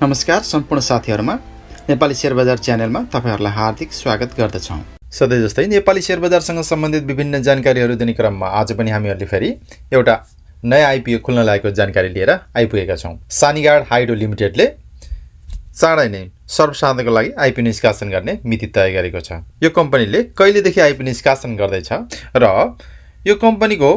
नमस्कार सम्पूर्ण साथीहरुमा नेपाली शेयर बजार च्यानलमा तपाईहरुलाई हार्दिक स्वागत गर्दछौं। सधैँ जस्तै नेपाली शेयर बजारसँग सम्बन्धित विभिन्न जानकारीहरु दिने क्रममा आज पनि हामीहरुले फेरि एउटा नयाँ आईपीओ खुल्न लागेको जानकारी लिएर आइपुगेका छौं। सानीगाड हाइड्रो लिमिटेडले चाँडै नै सर्वसाधारणको लागि आईपीओ निष्कासन गर्ने मिति तय गरेको छ। यो कम्पनीले कहिलेदेखि आईपीओ निष्कासन गर्दैछ र यो कम्पनीको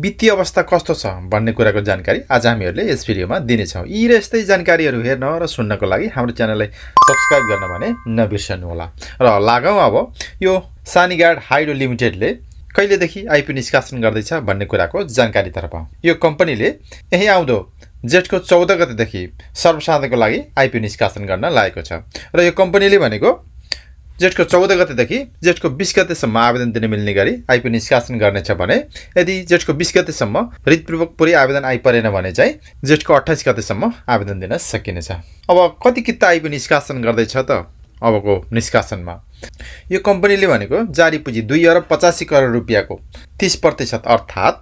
वित्तीय अवस्था कस्तो छ भन्ने कुराको जानकारी आज हामीहरुले यस भिडियोमा दिनेछौं। यी र यस्तै जानकारीहरु हेर्न र सुन्नको लागि हाम्रो च्यानललाई सब्स्क्राइब गर्न भने नबिर्सनु होला। र लागौं अब यो सानीगाड हाइड्रो लिमिटेडले कहिलेदेखि आईपीओ निष्कासन गर्दैछ भन्ने कुराको जानकारीतर्फ। यो कम्पनीले यही आउँदो जेठको 14 गतेदेखि सर्वसाधारणको लागि आईपीओ निष्कासन गर्न लागेको छ र यो कम्पनीले भनेको जेठको 14 गतेदेखि जेठको 20 गतेसम्म आवेदन दिन मिल्ने गरी आईपीओ निष्कासन गर्नेछ भने यदि जेठको 20 गतेसम्म हृदयपूर्वक पुरै आवेदन आइपरेन भने चाहिँ जेठको 28 गतेसम्म आवेदन दिन सकिनेछ। अब कति किता आईपीओ निष्कासन गर्दैछ त अबको निष्कासनमा? यो कम्पनीले भनेको जारी पुँजी 2 अरब 85 करोड रुपैयाँको 30% अर्थात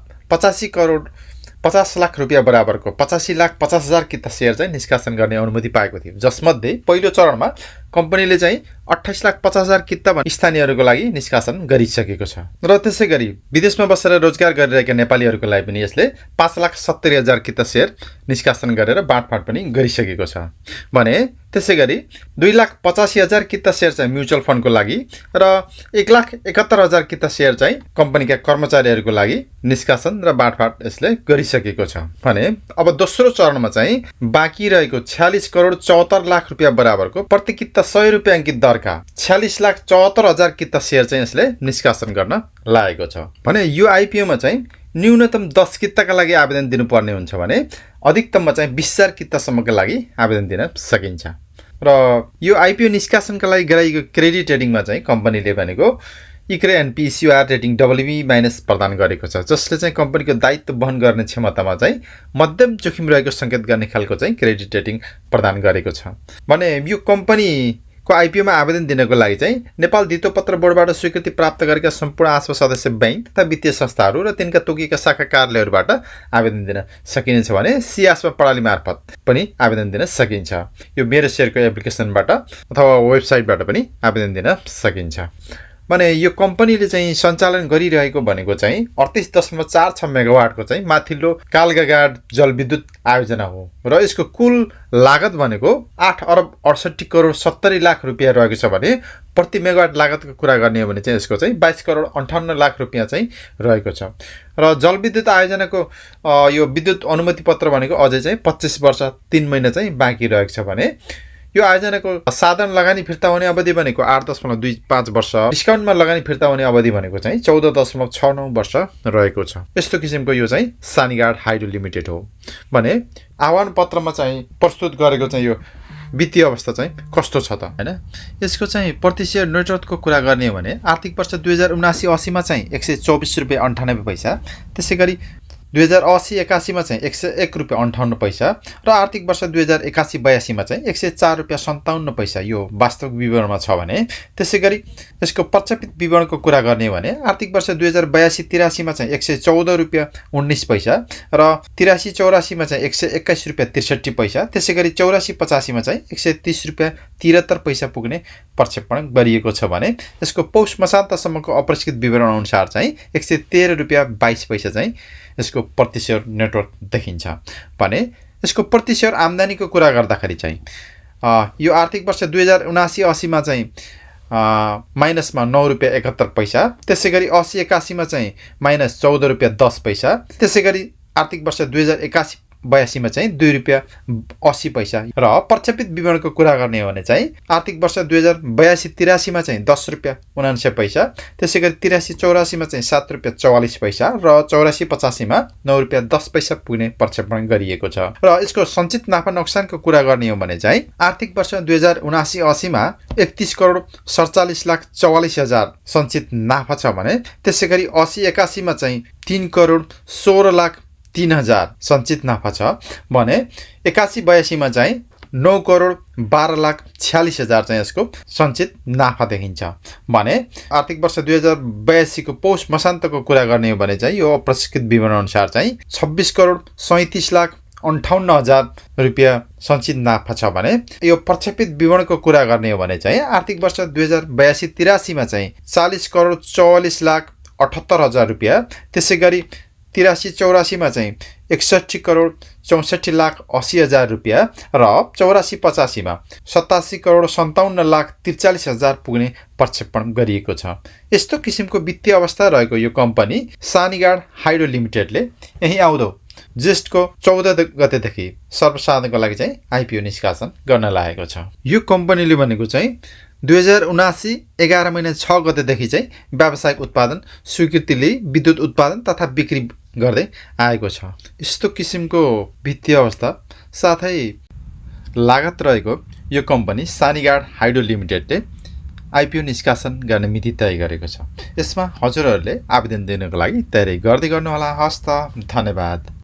50 लाख रुपैयाँ बराबरको 85,50,000 किता शेयर चाहिँ निष्कासन गर्ने अनुमति पाएको थियो, जसमध्ये पहिलो चरणमा कम्पनीले चाहिँ 28,50,000 किता स्थानीयहरुको लागि निष्कासन गरिसकेको छ र त्यसैगरी विदेशमा बसेर रोजगार गरिरहेका नेपालीहरुको लागि पनि यसले 5,70,000 किता शेयर निष्कासन गरेर बाँडफाँड पनि गरिसकेको छ भने त्यसैगरी 2,85,000 किता शेयर चाहिँ म्युचुअल फन्डको लागि र 1,71,000 किता शेयर चाहिँ कम्पनीका कर्मचारीहरुको लागि निष्कासन र बाँडफाँड यसले गरिसकेको छ भने अब दोस्रो चरणमा चाहिँ बाँकी रहेको 46 करोड 74 लाख रुपैयाँ बराबरको प्रति किता 100 रुपैयाँ अंकित दरका 46,74,000 किता शेयर चाहिँ यसले निष्कासन गर्न लागेको छ भने यो आईपीओ मा चाहिँ न्यूनतम 10 किताका लागि आवेदन दिनुपर्ने हुन्छ भने अधिकतममा चाहिँ 20,000 कितासम्मका लागि आवेदन दिन सकिन्छ। र यो आईपीओ निष्कासनका लागि गराइएको क्रेडिट रेटिङमा चाहिँ कम्पनीले भनेको इक्रे एन्ड पीसीआर रेटिङ WB- प्रदान गरेको छ, जसले चाहिँ कम्पनीको दायित्व वहन गर्ने क्षमतामा चाहिँ मध्यम जोखिम रहेको संकेत गर्ने खालको चाहिँ क्रेडिट रेटिङ प्रदान गरेको छ भने यो कम्पनीको आईपीओ मा आवेदन दिनको लागि चाहिँ नेपाल धितोपत्र बोर्डबाट स्वीकृति प्राप्त गरेका सम्पूर्ण आस्वा सदस्य बैंक तथा वित्तीय संस्थाहरू र तिनका तोकिएका शाखा कार्यालयहरुबाट आवेदन दिन सकिनेछ भने सिआस्वा प्रणाली मार्फत पनि आवेदन दिन सकिन्छ। यो मेरो शेयरको एप्लिकेसनबाट अथवा वेबसाइटबाट पनि आवेदन दिन सकिन्छ भने यो कम्पनीले चाहिँ सञ्चालन गरिरहेको भनेको चाहिँ 38.46 मेगावाटको चाहिँ माथिल्लो कालगागाड जलविद्युत आयोजना हो र यसको कुल लागत भनेको 8 अरब 68 करोड 70 लाख रुपैयाँ रहेको छ भने प्रति मेगावाट लागतको कुरा गर्ने हो भने चाहिँ यसको चाहिँ 22 करोड 58 लाख रुपैयाँ चाहिँ रहेको छ र जलविद्युत आयोजनाको यो विद्युत अनुमति पत्र भनेको अझै चाहिँ 25 वर्ष 3 महिना चाहिँ बाँकी रहेको छ भने यो आयोजनाको साधारण लगानी फिर्ता हुने अवधि भनेको 8.25 वर्ष, डिस्काउन्टमा लगानी फिर्ता हुने अवधि भनेको चाहिँ 14.69 वर्ष रहेको छ। यस्तो किसिमको यो चाहिँ सानीगाड हाइड्रो लिमिटेड हो भने आह्वान पत्रमा चाहिँ प्रस्तुत गरेको चाहिँ यो वित्तीय अवस्था चाहिँ कस्तो छ त हैन। यसको चाहिँ प्रति शेयर नेटवर्थको कुरा गर्ने हो भने आर्थिक वर्ष 2079-80 मा चाहिँ 124 रुपैयाँ 98 पैसा, त्यसैगरी 2080-81 मा चाहिँ 101 रुपैयाँ 58 पैसा र आर्थिक वर्ष 2081-82 मा चाहिँ 104 रुपैयाँ 57 पैसा यो वास्तविक विवरणमा छ भने त्यसैगरी यसको प्रक्षेपित विवरणको कुरा गर्ने हो भने आर्थिक वर्ष 2082-83 मा चाहिँ 114 रुपैयाँ 19 पैसा र 83-84 मा चाहिँ 121 रुपैयाँ 63 पैसा, त्यसैगरी 84-85 मा चाहिँ 130 रुपैयाँ 73 पैसा पुग्ने प्रक्षेपण गरिएको छ भने यसको पौष मसान्तसम्मको अप्रस्कृत विवरण अनुसार चाहिँ 113 रुपैयाँ 22 पैसा चाहिँ यसको प्रति शेयर नेटवर्क देखिन्छ भने यसको प्रति शेयर आम्दानीको कुरा गर्दाखेरि चाहिँ यो आर्थिक वर्ष 2079-80 मा चाहिँ माइनसमा 9 रुपैयाँ 71 पैसा, त्यसैगरी 80-81 मा चाहिँ माइनस 14 रुपैयाँ 10 पैसा, त्यसैगरी आर्थिक वर्ष 2081-82 मा चाहिँ 2 रुपैयाँ 80 पैसा र प्रक्षेपित विवरणको कुरा गर्ने हो भने चाहिँ आर्थिक वर्ष 2082-83 मा चाहिँ 10 रुपैयाँ 79 पैसा, त्यसैगरी 83-84 मा चाहिँ 7 रुपैयाँ 44 पैसा र 84-85 मा 9 रुपैयाँ 10 पैसा पुग्ने प्रक्षेपण गरिएको छ र यसको सञ्चित नाफा नोक्सानको कुरा गर्ने हो भने चाहिँ आर्थिक वर्ष 2079-80 मा 31 करोड 47 लाख 44 हजार सञ्चित नाफा छ भने त्यसैगरी 80-81 मा चाहिँ 3 करोड 16 लाख 3,000 सञ्चित नाफा छ भने 81-82 मा चाहिँ 9 करोड 12 लाख 46 हजार चाहिँ यसको सञ्चित नाफा देखिन्छ भने आर्थिक वर्ष 2082 को पौष मसान्तको कुरा गर्ने हो भने चाहिँ यो प्रस्कृत विवरण अनुसार चाहिँ 26 करोड 37 लाख 58,000 रुपियाँ सञ्चित नाफा छ भने यो प्रक्षेपित विवरणको कुरा गर्ने हो भने चाहिँ आर्थिक वर्ष 2082-83 चाहिँ 40,44,78,000 रुपियाँ, त्यसै गरी 83-84 चाहिँ 61,64,64,80,000 रुपियाँ र 84-85 87,57,43,000 पुग्ने प्रक्षेपण गरिएको छ। यस्तो किसिमको वित्तीय अवस्था रहेको यो कम्पनी सानीगाड हाइड्रो लिमिटेडले यही आउँदो जेष्ठको 14 गतेदेखि सर्वसाधारणको लागि चाहिँ आइपिओ निष्कासन गर्न लागेको छ। यो कम्पनीले भनेको चाहिँ 2079 11 महिना 6 गतेदेखि चाहिँ व्यावसायिक उत्पादन स्वीकृति लिई विद्युत उत्पादन तथा बिक्री गर्दै आएको छ। यस्तो किसिमको वित्तीय अवस्था साथै लागत रहेको यो कम्पनी सानीगाड हाइड्रो लिमिटेडले आइपिओ निष्कासन गर्ने मिति तय गरेको छ। यसमा हजुरहरूले आवेदन दिनको लागि तयारी गर्दै गर्नुहोला। हस्त, धन्यवाद।